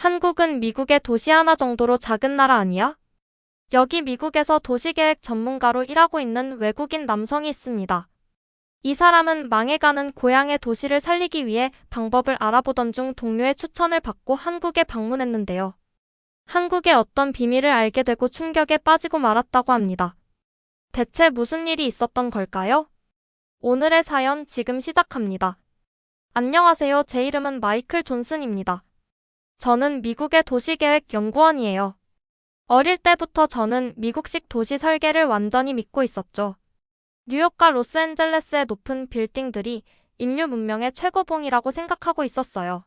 한국은 미국의 도시 하나 정도로 작은 나라 아니야? 여기 미국에서 도시계획 전문가로 일하고 있는 외국인 남성이 있습니다. 이 사람은 망해가는 고향의 도시를 살리기 위해 방법을 알아보던 중 동료의 추천을 받고 한국에 방문했는데요. 한국의 어떤 비밀을 알게 되고 충격에 빠지고 말았다고 합니다. 대체 무슨 일이 있었던 걸까요? 오늘의 사연 지금 시작합니다. 안녕하세요. 제 이름은 마이클 존슨입니다. 저는 미국의 도시계획 연구원이에요. 어릴 때부터 저는 미국식 도시 설계를 완전히 믿고 있었죠. 뉴욕과 로스앤젤레스의 높은 빌딩들이 인류 문명의 최고봉이라고 생각하고 있었어요.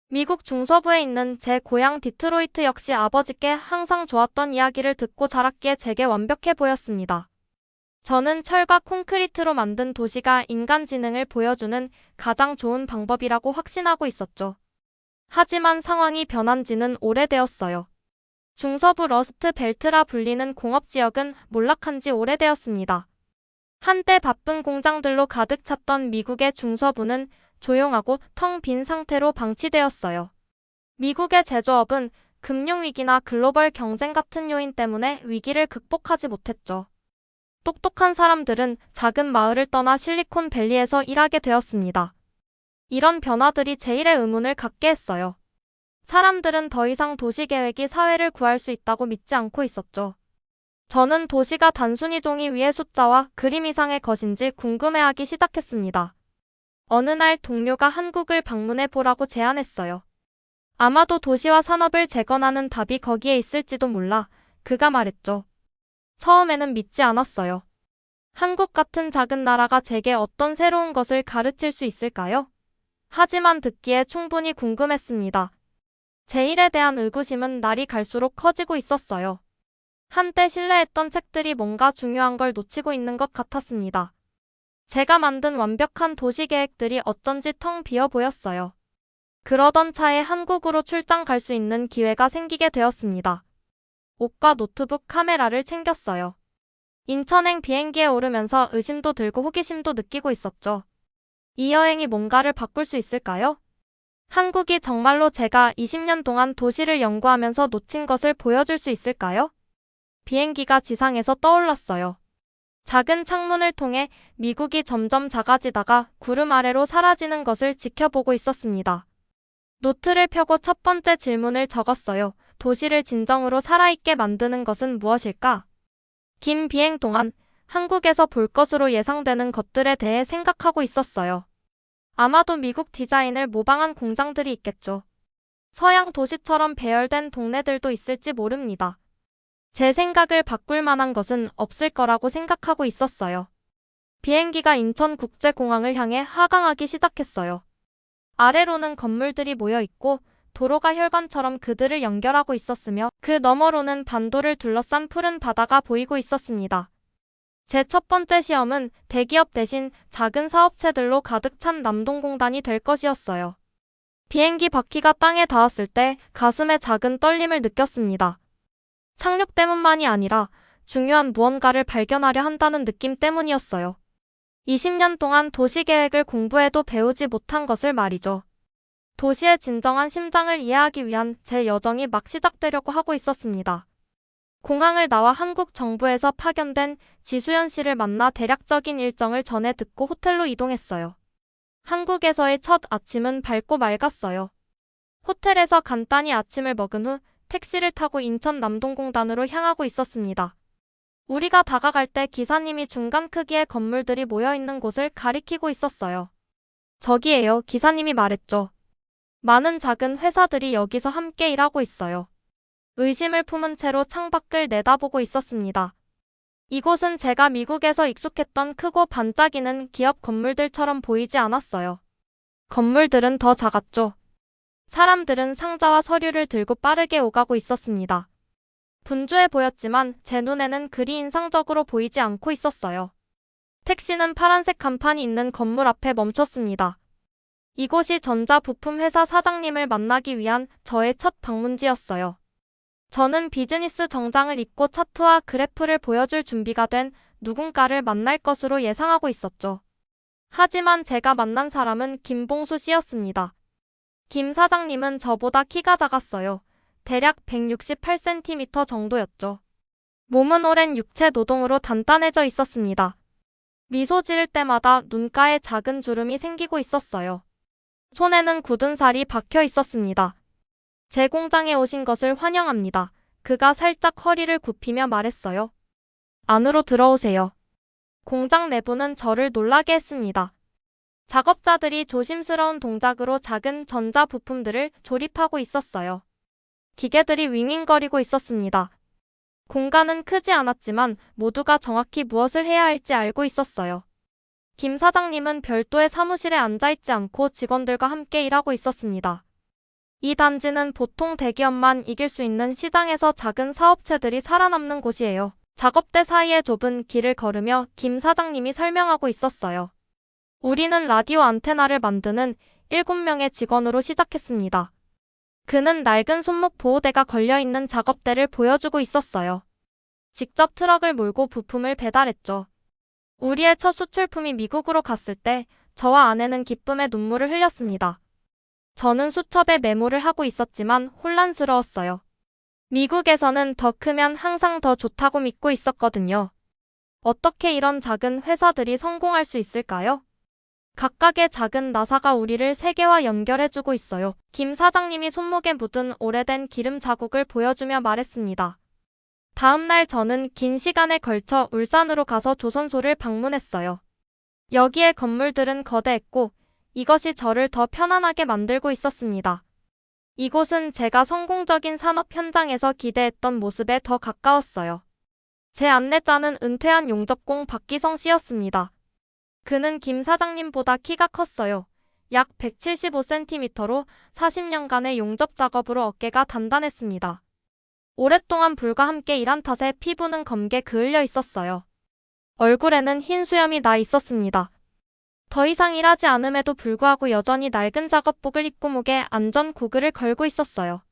미국 중서부에 있는 제 고향 디트로이트 역시 아버지께 항상 좋았던 이야기를 듣고 자랐기에 제게 완벽해 보였습니다. 저는 철과 콘크리트로 만든 도시가 인간 지능을 보여주는 가장 좋은 방법이라고 확신하고 있었죠. 하지만 상황이 변한 지는 오래되었어요. 중서부 러스트 벨트라 불리는 공업지역은 몰락한 지 오래되었습니다. 한때 바쁜 공장들로 가득 찼던 미국의 중서부는 조용하고 텅 빈 상태로 방치되었어요. 미국의 제조업은 금융위기나 글로벌 경쟁 같은 요인 때문에 위기를 극복하지 못했죠. 똑똑한 사람들은 작은 마을을 떠나 실리콘밸리에서 일하게 되었습니다. 이런 변화들이 제일의 의문을 갖게 했어요. 사람들은 더 이상 도시계획이 사회를 구할 수 있다고 믿지 않고 있었죠. 저는 도시가 단순히 종이 위의 숫자와 그림 이상의 것인지 궁금해하기 시작했습니다. 어느 날 동료가 한국을 방문해 보라고 제안했어요. 아마도 도시와 산업을 재건하는 답이 거기에 있을지도 몰라, 그가 말했죠. 처음에는 믿지 않았어요. 한국 같은 작은 나라가 제게 어떤 새로운 것을 가르칠 수 있을까요? 하지만 듣기에 충분히 궁금했습니다. 제 일에 대한 의구심은 날이 갈수록 커지고 있었어요. 한때 신뢰했던 책들이 뭔가 중요한 걸 놓치고 있는 것 같았습니다. 제가 만든 완벽한 도시 계획들이 어쩐지 텅 비어 보였어요. 그러던 차에 한국으로 출장 갈 수 있는 기회가 생기게 되었습니다. 옷과 노트북, 카메라를 챙겼어요. 인천행 비행기에 오르면서 의심도 들고 호기심도 느끼고 있었죠. 이 여행이 뭔가를 바꿀 수 있을까요? 한국이 정말로 제가 20년 동안 도시를 연구하면서 놓친 것을 보여줄 수 있을까요? 비행기가 지상에서 떠올랐어요. 작은 창문을 통해 미국이 점점 작아지다가 구름 아래로 사라지는 것을 지켜보고 있었습니다. 노트를 펴고 첫 번째 질문을 적었어요. 도시를 진정으로 살아있게 만드는 것은 무엇일까? 긴 비행 동안 한국에서 볼 것으로 예상되는 것들에 대해 생각하고 있었어요. 아마도 미국 디자인을 모방한 공장들이 있겠죠. 서양 도시처럼 배열된 동네들도 있을지 모릅니다. 제 생각을 바꿀 만한 것은 없을 거라고 생각하고 있었어요. 비행기가 인천국제공항을 향해 하강하기 시작했어요. 아래로는 건물들이 모여 있고 도로가 혈관처럼 그들을 연결하고 있었으며 그 너머로는 반도를 둘러싼 푸른 바다가 보이고 있었습니다. 제 첫 번째 시험은 대기업 대신 작은 사업체들로 가득 찬 남동공단이 될 것이었어요. 비행기 바퀴가 땅에 닿았을 때 가슴에 작은 떨림을 느꼈습니다. 착륙 때문만이 아니라 중요한 무언가를 발견하려 한다는 느낌 때문이었어요. 20년 동안 도시계획을 공부해도 배우지 못한 것을 말이죠. 도시의 진정한 심장을 이해하기 위한 제 여정이 막 시작되려고 하고 있었습니다. 공항을 나와 한국 정부에서 파견된 지수연 씨를 만나 대략적인 일정을 전해 듣고 호텔로 이동했어요. 한국에서의 첫 아침은 밝고 맑았어요. 호텔에서 간단히 아침을 먹은 후 택시를 타고 인천 남동공단으로 향하고 있었습니다. 우리가 다가갈 때 기사님이 중간 크기의 건물들이 모여있는 곳을 가리키고 있었어요. 저기에요, 기사님이 말했죠. 많은 작은 회사들이 여기서 함께 일하고 있어요. 의심을 품은 채로 창밖을 내다보고 있었습니다. 이곳은 제가 미국에서 익숙했던 크고 반짝이는 기업 건물들처럼 보이지 않았어요. 건물들은 더 작았죠. 사람들은 상자와 서류를 들고 빠르게 오가고 있었습니다. 분주해 보였지만 제 눈에는 그리 인상적으로 보이지 않고 있었어요. 택시는 파란색 간판이 있는 건물 앞에 멈췄습니다. 이곳이 전자부품 회사 사장님을 만나기 위한 저의 첫 방문지였어요. 저는 비즈니스 정장을 입고 차트와 그래프를 보여줄 준비가 된 누군가를 만날 것으로 예상하고 있었죠. 하지만 제가 만난 사람은 김봉수 씨였습니다. 김 사장님은 저보다 키가 작았어요. 대략 168cm 정도였죠. 몸은 오랜 육체 노동으로 단단해져 있었습니다. 미소 지을 때마다 눈가에 작은 주름이 생기고 있었어요. 손에는 굳은 살이 박혀 있었습니다. 제 공장에 오신 것을 환영합니다. 그가 살짝 허리를 굽히며 말했어요. 안으로 들어오세요. 공장 내부는 저를 놀라게 했습니다. 작업자들이 조심스러운 동작으로 작은 전자 부품들을 조립하고 있었어요. 기계들이 윙윙거리고 있었습니다. 공간은 크지 않았지만 모두가 정확히 무엇을 해야 할지 알고 있었어요. 김 사장님은 별도의 사무실에 앉아있지 않고 직원들과 함께 일하고 있었습니다. 이 단지는 보통 대기업만 이길 수 있는 시장에서 작은 사업체들이 살아남는 곳이에요. 작업대 사이의 좁은 길을 걸으며 김 사장님이 설명하고 있었어요. 우리는 라디오 안테나를 만드는 7명의 직원으로 시작했습니다. 그는 낡은 손목 보호대가 걸려있는 작업대를 보여주고 있었어요. 직접 트럭을 몰고 부품을 배달했죠. 우리의 첫 수출품이 미국으로 갔을 때 저와 아내는 기쁨의 눈물을 흘렸습니다. 저는 수첩에 메모를 하고 있었지만 혼란스러웠어요. 미국에서는 더 크면 항상 더 좋다고 믿고 있었거든요. 어떻게 이런 작은 회사들이 성공할 수 있을까요? 각각의 작은 나사가 우리를 세계와 연결해주고 있어요. 김 사장님이 손목에 묻은 오래된 기름 자국을 보여주며 말했습니다. 다음 날 저는 긴 시간에 걸쳐 울산으로 가서 조선소를 방문했어요. 여기의 건물들은 거대했고 이것이 저를 더 편안하게 만들고 있었습니다. 이곳은 제가 성공적인 산업 현장에서 기대했던 모습에 더 가까웠어요. 제 안내자는 은퇴한 용접공 박기성 씨였습니다. 그는 김 사장님보다 키가 컸어요. 약 175cm로 40년간의 용접 작업으로 어깨가 단단했습니다. 오랫동안 불과 함께 일한 탓에 피부는 검게 그을려 있었어요. 얼굴에는 흰 수염이 나 있었습니다. 더 이상 일하지 않음에도 불구하고 여전히 낡은 작업복을 입고 목에 안전 고글을 걸고 있었어요.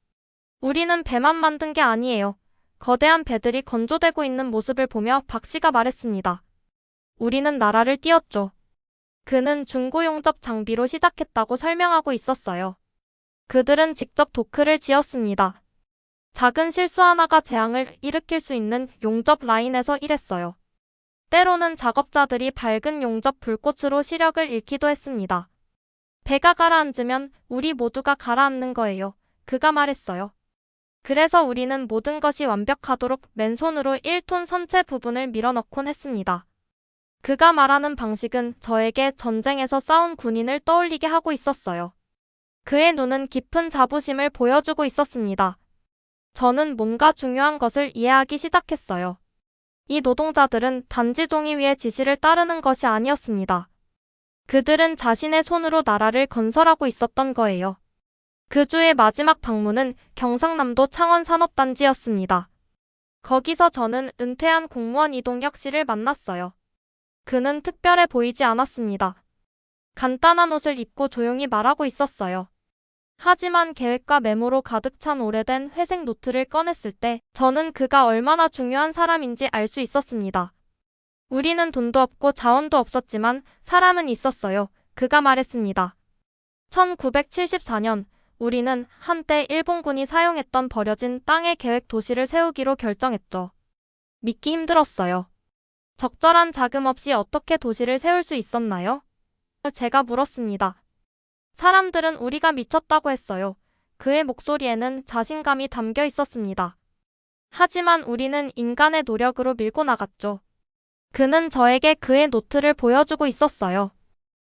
우리는 배만 만든 게 아니에요. 거대한 배들이 건조되고 있는 모습을 보며 박 씨가 말했습니다. 우리는 나라를 띄웠죠. 그는 중고용접 장비로 시작했다고 설명하고 있었어요. 그들은 직접 도크를 지었습니다. 작은 실수 하나가 재앙을 일으킬 수 있는 용접 라인에서 일했어요. 때로는 작업자들이 밝은 용접 불꽃으로 시력을 잃기도 했습니다. 배가 가라앉으면 우리 모두가 가라앉는 거예요. 그가 말했어요. 그래서 우리는 모든 것이 완벽하도록 맨손으로 1톤 선체 부분을 밀어넣곤 했습니다. 그가 말하는 방식은 저에게 전쟁에서 싸운 군인을 떠올리게 하고 있었어요. 그의 눈은 깊은 자부심을 보여주고 있었습니다. 저는 뭔가 중요한 것을 이해하기 시작했어요. 이 노동자들은 단지 종이 위에 지시를 따르는 것이 아니었습니다. 그들은 자신의 손으로 나라를 건설하고 있었던 거예요. 그 주의 마지막 방문은 경상남도 창원산업단지였습니다. 거기서 저는 은퇴한 공무원 이동혁 씨를 만났어요. 그는 특별해 보이지 않았습니다. 간단한 옷을 입고 조용히 말하고 있었어요. 하지만 계획과 메모로 가득 찬 오래된 회색 노트를 꺼냈을 때 저는 그가 얼마나 중요한 사람인지 알 수 있었습니다. 우리는 돈도 없고 자원도 없었지만 사람은 있었어요. 그가 말했습니다. 1974년 우리는 한때 일본군이 사용했던 버려진 땅의 계획 도시를 세우기로 결정했죠. 믿기 힘들었어요. 적절한 자금 없이 어떻게 도시를 세울 수 있었나요? 제가 물었습니다. 사람들은 우리가 미쳤다고 했어요. 그의 목소리에는 자신감이 담겨 있었습니다. 하지만 우리는 인간의 노력으로 밀고 나갔죠. 그는 저에게 그의 노트를 보여주고 있었어요.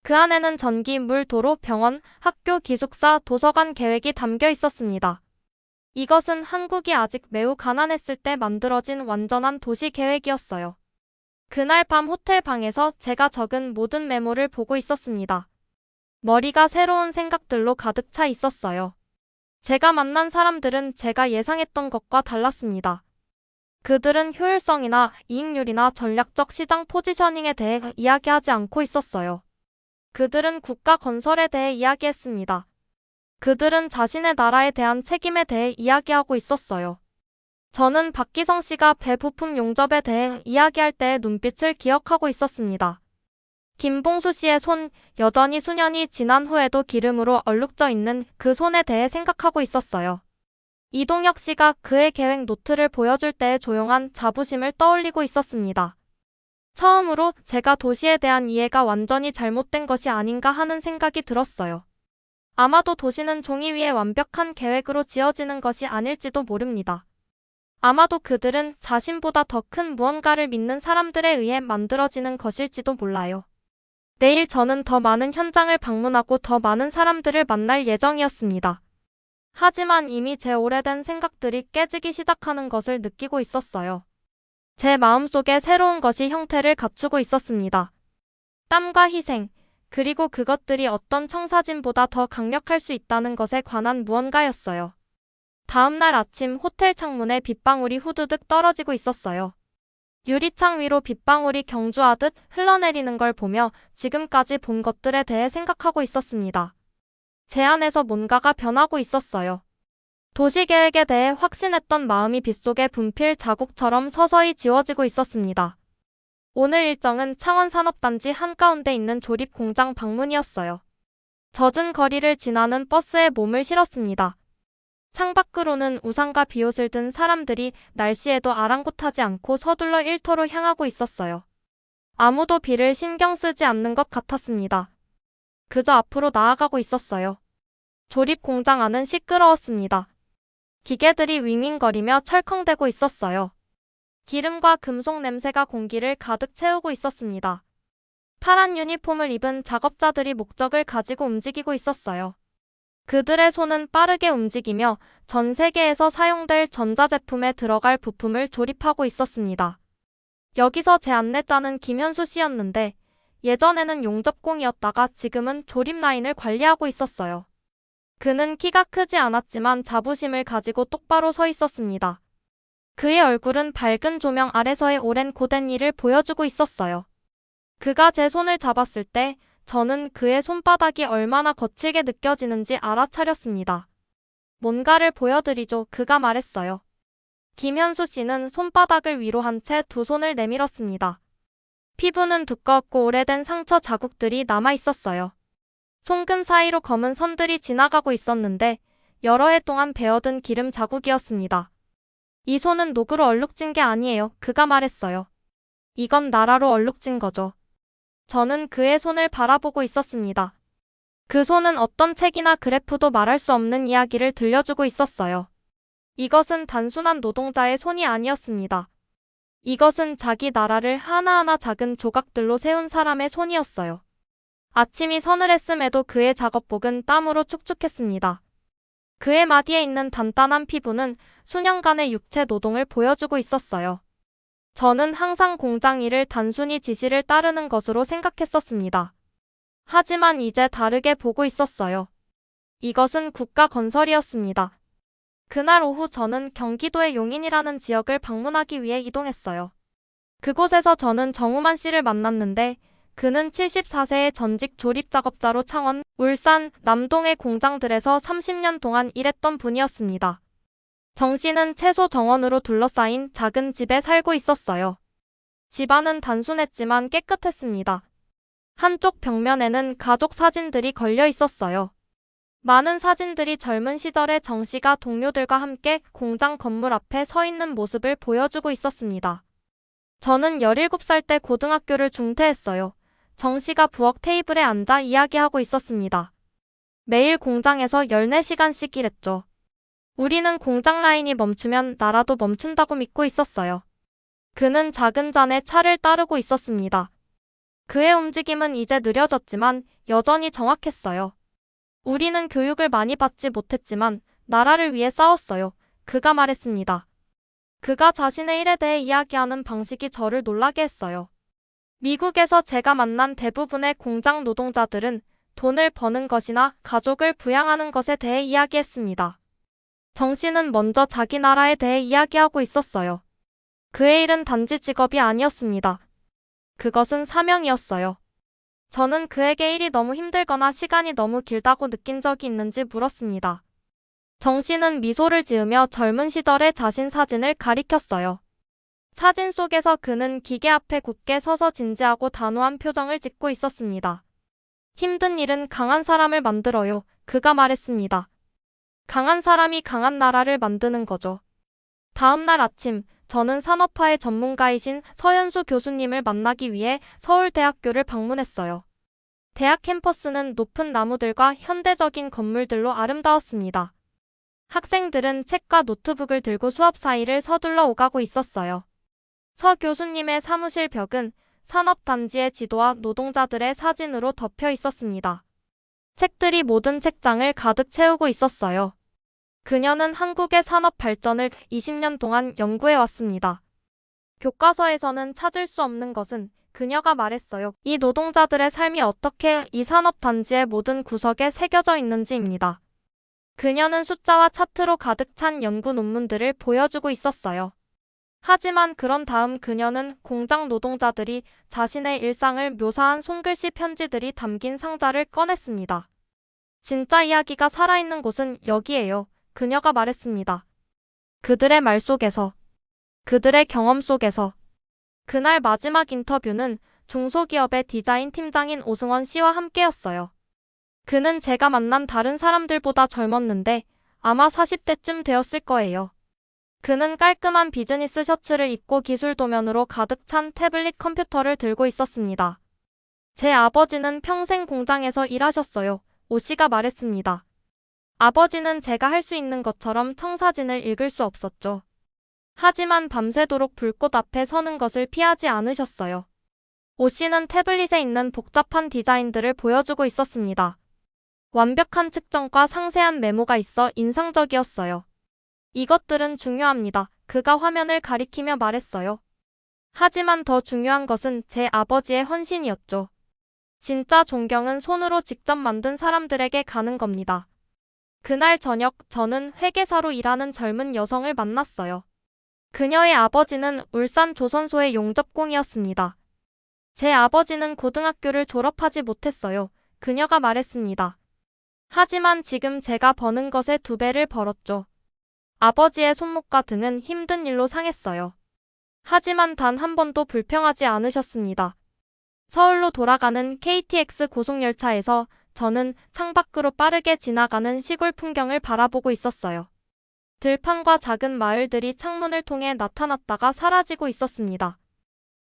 그 안에는 전기, 물, 도로, 병원, 학교, 기숙사, 도서관 계획이 담겨 있었습니다. 이것은 한국이 아직 매우 가난했을 때 만들어진 완전한 도시 계획이었어요. 그날 밤 호텔 방에서 제가 적은 모든 메모를 보고 있었습니다. 머리가 새로운 생각들로 가득 차 있었어요. 제가 만난 사람들은 제가 예상했던 것과 달랐습니다. 그들은 효율성이나 이익률이나 전략적 시장 포지셔닝에 대해 이야기하지 않고 있었어요. 그들은 국가 건설에 대해 이야기했습니다. 그들은 자신의 나라에 대한 책임에 대해 이야기하고 있었어요. 저는 박기성 씨가 배 부품 용접에 대해 이야기할 때의 눈빛을 기억하고 있었습니다. 김봉수 씨의 손, 여전히 수년이 지난 후에도 기름으로 얼룩져 있는 그 손에 대해 생각하고 있었어요. 이동혁 씨가 그의 계획 노트를 보여줄 때의 조용한 자부심을 떠올리고 있었습니다. 처음으로 제가 도시에 대한 이해가 완전히 잘못된 것이 아닌가 하는 생각이 들었어요. 아마도 도시는 종이 위에 완벽한 계획으로 지어지는 것이 아닐지도 모릅니다. 아마도 그들은 자신보다 더 큰 무언가를 믿는 사람들에 의해 만들어지는 것일지도 몰라요. 내일 저는 더 많은 현장을 방문하고 더 많은 사람들을 만날 예정이었습니다. 하지만 이미 제 오래된 생각들이 깨지기 시작하는 것을 느끼고 있었어요. 제 마음속에 새로운 것이 형태를 갖추고 있었습니다. 땀과 희생, 그리고 그것들이 어떤 청사진보다 더 강력할 수 있다는 것에 관한 무언가였어요. 다음 날 아침 호텔 창문에 빗방울이 후두둑 떨어지고 있었어요. 유리창 위로 빗방울이 경주하듯 흘러내리는 걸 보며 지금까지 본 것들에 대해 생각하고 있었습니다. 제 안에서 뭔가가 변하고 있었어요. 도시계획에 대해 확신했던 마음이 빗속의 분필 자국처럼 서서히 지워지고 있었습니다. 오늘 일정은 창원산업단지 한가운데 있는 조립공장 방문이었어요. 젖은 거리를 지나는 버스에 몸을 실었습니다. 창밖으로는 우산과 비옷을 든 사람들이 날씨에도 아랑곳하지 않고 서둘러 일터로 향하고 있었어요. 아무도 비를 신경 쓰지 않는 것 같았습니다. 그저 앞으로 나아가고 있었어요. 조립 공장 안은 시끄러웠습니다. 기계들이 윙윙거리며 철컹대고 있었어요. 기름과 금속 냄새가 공기를 가득 채우고 있었습니다. 파란 유니폼을 입은 작업자들이 목적을 가지고 움직이고 있었어요. 그들의 손은 빠르게 움직이며 전 세계에서 사용될 전자제품에 들어갈 부품을 조립하고 있었습니다. 여기서 제 안내자는 김현수 씨였는데 예전에는 용접공이었다가 지금은 조립 라인을 관리하고 있었어요. 그는 키가 크지 않았지만 자부심을 가지고 똑바로 서 있었습니다. 그의 얼굴은 밝은 조명 아래서의 오랜 고된 일을 보여주고 있었어요. 그가 제 손을 잡았을 때 저는 그의 손바닥이 얼마나 거칠게 느껴지는지 알아차렸습니다. 뭔가를 보여드리죠. 그가 말했어요. 김현수 씨는 손바닥을 위로 한 채 두 손을 내밀었습니다. 피부는 두껍고 오래된 상처 자국들이 남아 있었어요. 손금 사이로 검은 선들이 지나가고 있었는데 여러 해 동안 배어든 기름 자국이었습니다. 이 손은 녹으로 얼룩진 게 아니에요. 그가 말했어요. 이건 나라로 얼룩진 거죠. 저는 그의 손을 바라보고 있었습니다. 그 손은 어떤 책이나 그래프도 말할 수 없는 이야기를 들려주고 있었어요. 이것은 단순한 노동자의 손이 아니었습니다. 이것은 자기 나라를 하나하나 작은 조각들로 세운 사람의 손이었어요. 아침이 서늘했음에도 그의 작업복은 땀으로 축축했습니다. 그의 마디에 있는 단단한 피부는 수년간의 육체 노동을 보여주고 있었어요. 저는 항상 공장 일을 단순히 지시를 따르는 것으로 생각했었습니다. 하지만 이제 다르게 보고 있었어요. 이것은 국가 건설이었습니다. 그날 오후 저는 경기도의 용인이라는 지역을 방문하기 위해 이동했어요. 그곳에서 저는 정우만 씨를 만났는데 그는 74세의 전직 조립 작업자로 창원, 울산, 남동의 공장들에서 30년 동안 일했던 분이었습니다. 정 씨는 채소 정원으로 둘러싸인 작은 집에 살고 있었어요. 집안은 단순했지만 깨끗했습니다. 한쪽 벽면에는 가족 사진들이 걸려 있었어요. 많은 사진들이 젊은 시절의 정 씨가 동료들과 함께 공장 건물 앞에 서 있는 모습을 보여주고 있었습니다. 저는 17살 때 고등학교를 중퇴했어요. 정 씨가 부엌 테이블에 앉아 이야기하고 있었습니다. 매일 공장에서 14시간씩 일했죠. 우리는 공장 라인이 멈추면 나라도 멈춘다고 믿고 있었어요. 그는 작은 잔에 차를 따르고 있었습니다. 그의 움직임은 이제 느려졌지만 여전히 정확했어요. 우리는 교육을 많이 받지 못했지만 나라를 위해 싸웠어요. 그가 말했습니다. 그가 자신의 일에 대해 이야기하는 방식이 저를 놀라게 했어요. 미국에서 제가 만난 대부분의 공장 노동자들은 돈을 버는 것이나 가족을 부양하는 것에 대해 이야기했습니다. 정 씨는 먼저 자기 나라에 대해 이야기하고 있었어요. 그의 일은 단지 직업이 아니었습니다. 그것은 사명이었어요. 저는 그에게 일이 너무 힘들거나 시간이 너무 길다고 느낀 적이 있는지 물었습니다. 정 씨는 미소를 지으며 젊은 시절의 자신 사진을 가리켰어요. 사진 속에서 그는 기계 앞에 굳게 서서 진지하고 단호한 표정을 짓고 있었습니다. 힘든 일은 강한 사람을 만들어요. 그가 말했습니다. 강한 사람이 강한 나라를 만드는 거죠. 다음 날 아침, 저는 산업화의 전문가이신 서현수 교수님을 만나기 위해 서울대학교를 방문했어요. 대학 캠퍼스는 높은 나무들과 현대적인 건물들로 아름다웠습니다. 학생들은 책과 노트북을 들고 수업 사이를 서둘러 오가고 있었어요. 서 교수님의 사무실 벽은 산업단지의 지도와 노동자들의 사진으로 덮여 있었습니다. 책들이 모든 책장을 가득 채우고 있었어요. 그녀는 한국의 산업 발전을 20년 동안 연구해 왔습니다. 교과서에서는 찾을 수 없는 것은 그녀가 말했어요. 이 노동자들의 삶이 어떻게 이 산업단지의 모든 구석에 새겨져 있는지입니다. 그녀는 숫자와 차트로 가득 찬 연구 논문들을 보여주고 있었어요. 하지만 그런 다음 그녀는 공장 노동자들이 자신의 일상을 묘사한 손글씨 편지들이 담긴 상자를 꺼냈습니다. 진짜 이야기가 살아있는 곳은 여기예요. 그녀가 말했습니다. 그들의 말 속에서, 그들의 경험 속에서. 그날 마지막 인터뷰는 중소기업의 디자인 팀장인 오승원 씨와 함께였어요. 그는 제가 만난 다른 사람들보다 젊었는데 아마 40대쯤 되었을 거예요. 그는 깔끔한 비즈니스 셔츠를 입고 기술 도면으로 가득 찬 태블릿 컴퓨터를 들고 있었습니다. 제 아버지는 평생 공장에서 일하셨어요. 오 씨가 말했습니다. 아버지는 제가 할 수 있는 것처럼 청사진을 읽을 수 없었죠. 하지만 밤새도록 불꽃 앞에 서는 것을 피하지 않으셨어요. 오 씨는 태블릿에 있는 복잡한 디자인들을 보여주고 있었습니다. 완벽한 측정과 상세한 메모가 있어 인상적이었어요. 이것들은 중요합니다. 그가 화면을 가리키며 말했어요. 하지만 더 중요한 것은 제 아버지의 헌신이었죠. 진짜 존경은 손으로 직접 만든 사람들에게 가는 겁니다. 그날 저녁 저는 회계사로 일하는 젊은 여성을 만났어요. 그녀의 아버지는 울산 조선소의 용접공이었습니다. 제 아버지는 고등학교를 졸업하지 못했어요. 그녀가 말했습니다. 하지만 지금 제가 버는 것의 2배를 벌었죠. 아버지의 손목과 등은 힘든 일로 상했어요. 하지만 단 한 번도 불평하지 않으셨습니다. 서울로 돌아가는 KTX 고속열차에서 저는 창밖으로 빠르게 지나가는 시골 풍경을 바라보고 있었어요. 들판과 작은 마을들이 창문을 통해 나타났다가 사라지고 있었습니다.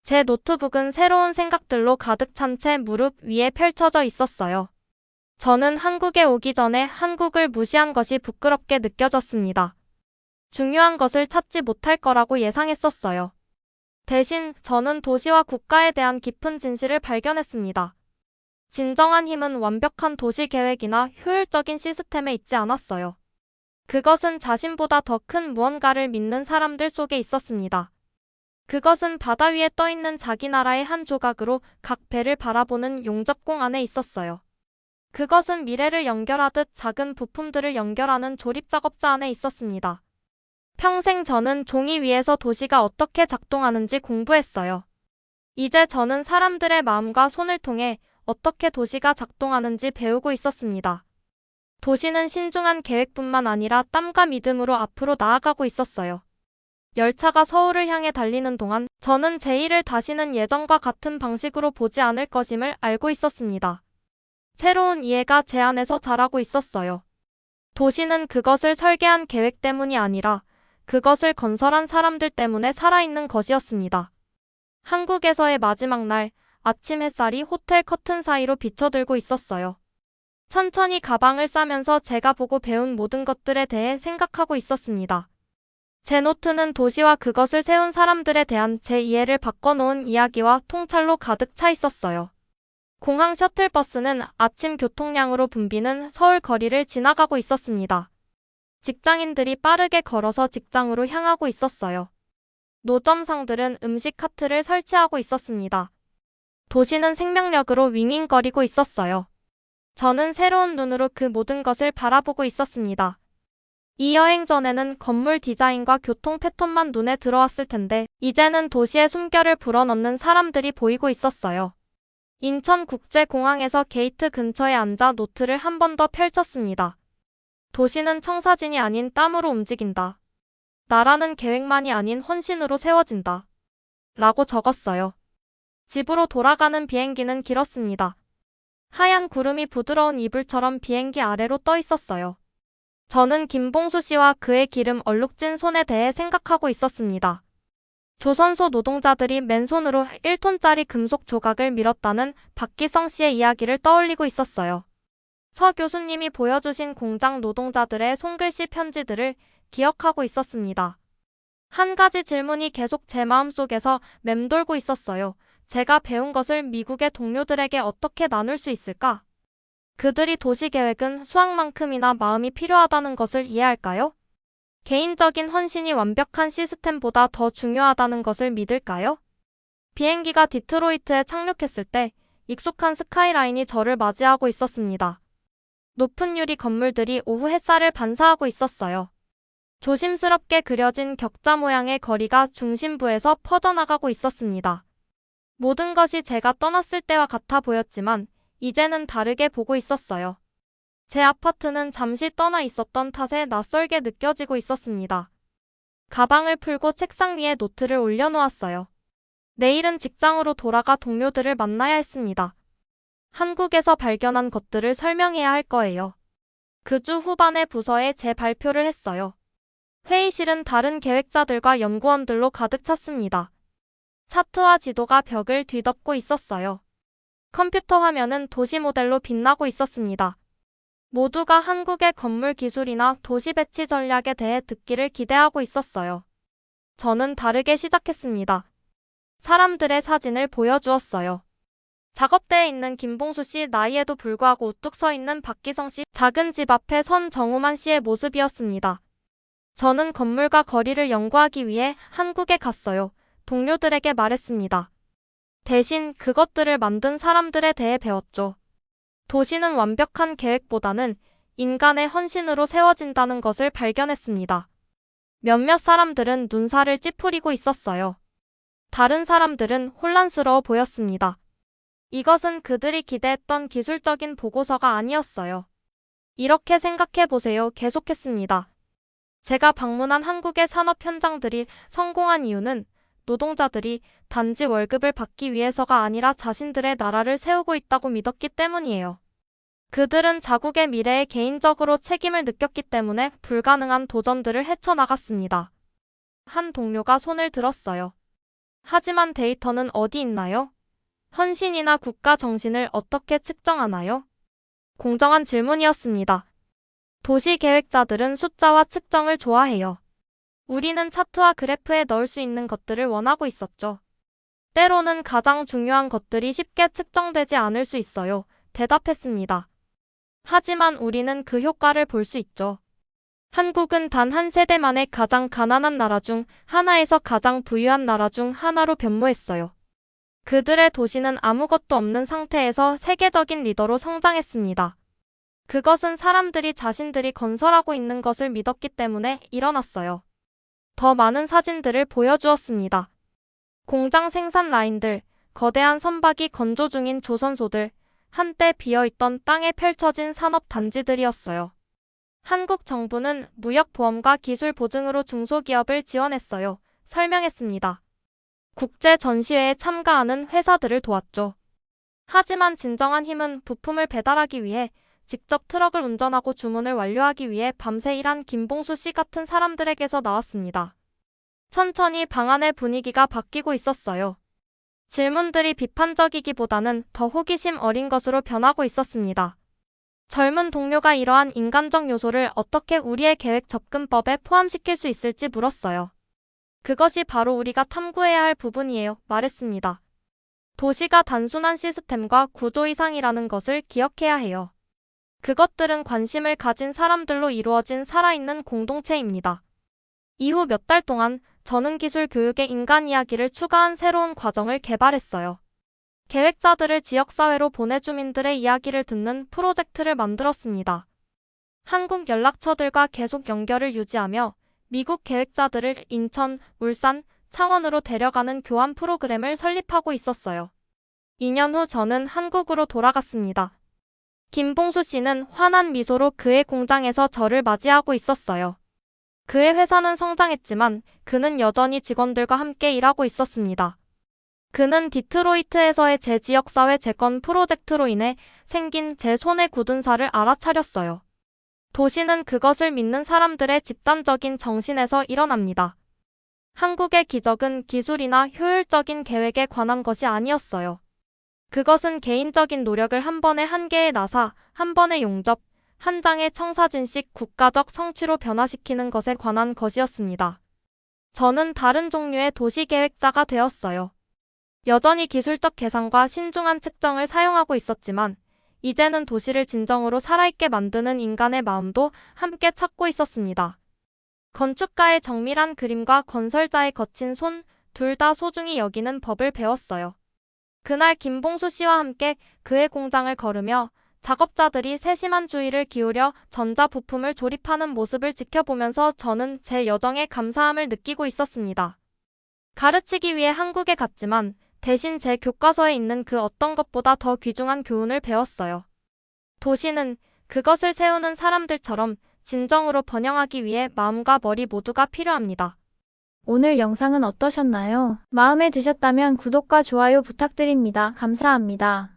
제 노트북은 새로운 생각들로 가득 찬 채 무릎 위에 펼쳐져 있었어요. 저는 한국에 오기 전에 한국을 무시한 것이 부끄럽게 느껴졌습니다. 중요한 것을 찾지 못할 거라고 예상했었어요. 대신 저는 도시와 국가에 대한 깊은 진실을 발견했습니다. 진정한 힘은 완벽한 도시 계획이나 효율적인 시스템에 있지 않았어요. 그것은 자신보다 더 큰 무언가를 믿는 사람들 속에 있었습니다. 그것은 바다 위에 떠있는 자기 나라의 한 조각으로 각 배를 바라보는 용접공 안에 있었어요. 그것은 미래를 연결하듯 작은 부품들을 연결하는 조립작업자 안에 있었습니다. 평생 저는 종이 위에서 도시가 어떻게 작동하는지 공부했어요. 이제 저는 사람들의 마음과 손을 통해 어떻게 도시가 작동하는지 배우고 있었습니다. 도시는 신중한 계획뿐만 아니라 땀과 믿음으로 앞으로 나아가고 있었어요. 열차가 서울을 향해 달리는 동안 저는 제 일을 다시는 예전과 같은 방식으로 보지 않을 것임을 알고 있었습니다. 새로운 이해가 제 안에서 자라고 있었어요. 도시는 그것을 설계한 계획 때문이 아니라 그것을 건설한 사람들 때문에 살아있는 것이었습니다. 한국에서의 마지막 날, 아침 햇살이 호텔 커튼 사이로 비쳐들고 있었어요. 천천히 가방을 싸면서 제가 보고 배운 모든 것들에 대해 생각하고 있었습니다. 제 노트는 도시와 그것을 세운 사람들에 대한 제 이해를 바꿔놓은 이야기와 통찰로 가득 차 있었어요. 공항 셔틀버스는 아침 교통량으로 붐비는 서울 거리를 지나가고 있었습니다. 직장인들이 빠르게 걸어서 직장으로 향하고 있었어요. 노점상들은 음식 카트를 설치하고 있었습니다. 도시는 생명력으로 윙윙거리고 있었어요. 저는 새로운 눈으로 그 모든 것을 바라보고 있었습니다. 이 여행 전에는 건물 디자인과 교통 패턴만 눈에 들어왔을 텐데 이제는 도시의 숨결을 불어넣는 사람들이 보이고 있었어요. 인천국제공항에서 게이트 근처에 앉아 노트를 한 번 더 펼쳤습니다. 도시는 청사진이 아닌 땀으로 움직인다. 나라는 계획만이 아닌 헌신으로 세워진다. 라고 적었어요. 집으로 돌아가는 비행기는 길었습니다. 하얀 구름이 부드러운 이불처럼 비행기 아래로 떠 있었어요. 저는 김봉수 씨와 그의 기름 얼룩진 손에 대해 생각하고 있었습니다. 조선소 노동자들이 맨손으로 1톤짜리 금속 조각을 밀었다는 박기성 씨의 이야기를 떠올리고 있었어요. 서 교수님이 보여주신 공장 노동자들의 손글씨 편지들을 기억하고 있었습니다. 한 가지 질문이 계속 제 마음속에서 맴돌고 있었어요. 제가 배운 것을 미국의 동료들에게 어떻게 나눌 수 있을까? 그들이 도시계획은 수학만큼이나 마음이 필요하다는 것을 이해할까요? 개인적인 헌신이 완벽한 시스템보다 더 중요하다는 것을 믿을까요? 비행기가 디트로이트에 착륙했을 때 익숙한 스카이라인이 저를 맞이하고 있었습니다. 높은 유리 건물들이 오후 햇살을 반사하고 있었어요. 조심스럽게 그려진 격자 모양의 거리가 중심부에서 퍼져나가고 있었습니다. 모든 것이 제가 떠났을 때와 같아 보였지만 이제는 다르게 보고 있었어요. 제 아파트는 잠시 떠나 있었던 탓에 낯설게 느껴지고 있었습니다. 가방을 풀고 책상 위에 노트를 올려놓았어요. 내일은 직장으로 돌아가 동료들을 만나야 했습니다. 한국에서 발견한 것들을 설명해야 할 거예요. 그 주 후반에 부서에 제 발표를 했어요. 회의실은 다른 계획자들과 연구원들로 가득 찼습니다. 차트와 지도가 벽을 뒤덮고 있었어요. 컴퓨터 화면은 도시 모델로 빛나고 있었습니다. 모두가 한국의 건물 기술이나 도시 배치 전략에 대해 듣기를 기대하고 있었어요. 저는 다르게 시작했습니다. 사람들의 사진을 보여주었어요. 작업대에 있는 김봉수 씨 나이에도 불구하고 우뚝 서 있는 박기성 씨, 작은 집 앞에 선 정우만 씨의 모습이었습니다. 저는 건물과 거리를 연구하기 위해 한국에 갔어요. 동료들에게 말했습니다. 대신 그것들을 만든 사람들에 대해 배웠죠. 도시는 완벽한 계획보다는 인간의 헌신으로 세워진다는 것을 발견했습니다. 몇몇 사람들은 눈살을 찌푸리고 있었어요. 다른 사람들은 혼란스러워 보였습니다. 이것은 그들이 기대했던 기술적인 보고서가 아니었어요. 이렇게 생각해 보세요. 계속했습니다. 제가 방문한 한국의 산업 현장들이 성공한 이유는 노동자들이 단지 월급을 받기 위해서가 아니라 자신들의 나라를 세우고 있다고 믿었기 때문이에요. 그들은 자국의 미래에 개인적으로 책임을 느꼈기 때문에 불가능한 도전들을 헤쳐나갔습니다. 한 동료가 손을 들었어요. 하지만 데이터는 어디 있나요? 헌신이나 국가 정신을 어떻게 측정하나요? 공정한 질문이었습니다. 도시 계획자들은 숫자와 측정을 좋아해요. 우리는 차트와 그래프에 넣을 수 있는 것들을 원하고 있었죠. 때로는 가장 중요한 것들이 쉽게 측정되지 않을 수 있어요. 대답했습니다. 하지만 우리는 그 효과를 볼 수 있죠. 한국은 단 한 세대 만에 가장 가난한 나라 중 하나에서 가장 부유한 나라 중 하나로 변모했어요. 그들의 도시는 아무것도 없는 상태에서 세계적인 리더로 성장했습니다. 그것은 사람들이 자신들이 건설하고 있는 것을 믿었기 때문에 일어났어요. 더 많은 사진들을 보여주었습니다. 공장 생산 라인들, 거대한 선박이 건조 중인 조선소들, 한때 비어있던 땅에 펼쳐진 산업 단지들이었어요. 한국 정부는 무역보험과 기술 보증으로 중소기업을 지원했어요. 설명했습니다. 국제 전시회에 참가하는 회사들을 도왔죠. 하지만 진정한 힘은 부품을 배달하기 위해 직접 트럭을 운전하고 주문을 완료하기 위해 밤새 일한 김봉수 씨 같은 사람들에게서 나왔습니다. 천천히 방 안의 분위기가 바뀌고 있었어요. 질문들이 비판적이기보다는 더 호기심 어린 것으로 변하고 있었습니다. 젊은 동료가 이러한 인간적 요소를 어떻게 우리의 계획 접근법에 포함시킬 수 있을지 물었어요. 그것이 바로 우리가 탐구해야 할 부분이에요. 말했습니다. 도시가 단순한 시스템과 구조 이상이라는 것을 기억해야 해요. 그것들은 관심을 가진 사람들로 이루어진 살아있는 공동체입니다. 이후 몇 달 동안 저는 기술 교육에 인간 이야기를 추가한 새로운 과정을 개발했어요. 계획자들을 지역사회로 보내 주민들의 이야기를 듣는 프로젝트를 만들었습니다. 한국 연락처들과 계속 연결을 유지하며 미국 계획자들을 인천, 울산, 창원으로 데려가는 교환 프로그램을 설립하고 있었어요. 2년 후 저는 한국으로 돌아갔습니다. 김봉수 씨는 환한 미소로 그의 공장에서 저를 맞이하고 있었어요. 그의 회사는 성장했지만 그는 여전히 직원들과 함께 일하고 있었습니다. 그는 디트로이트에서의 제 지역사회 재건 프로젝트로 인해 생긴 제 손에 굳은 살을 알아차렸어요. 도시는 그것을 믿는 사람들의 집단적인 정신에서 일어납니다. 한국의 기적은 기술이나 효율적인 계획에 관한 것이 아니었어요. 그것은 개인적인 노력을 한 번에 한 개의 나사, 한 번의 용접, 한 장의 청사진식 국가적 성취로 변화시키는 것에 관한 것이었습니다. 저는 다른 종류의 도시계획자가 되었어요. 여전히 기술적 계산과 신중한 측정을 사용하고 있었지만, 이제는 도시를 진정으로 살아있게 만드는 인간의 마음도 함께 찾고 있었습니다. 건축가의 정밀한 그림과 건설자의 거친 손, 둘 다 소중히 여기는 법을 배웠어요. 그날 김봉수 씨와 함께 그의 공장을 걸으며 작업자들이 세심한 주의를 기울여 전자부품을 조립하는 모습을 지켜보면서 저는 제 여정에 감사함을 느끼고 있었습니다. 가르치기 위해 한국에 갔지만 대신 제 교과서에 있는 그 어떤 것보다 더 귀중한 교훈을 배웠어요. 도시는 그것을 세우는 사람들처럼 진정으로 번영하기 위해 마음과 머리 모두가 필요합니다. 오늘 영상은 어떠셨나요? 마음에 드셨다면 구독과 좋아요 부탁드립니다. 감사합니다.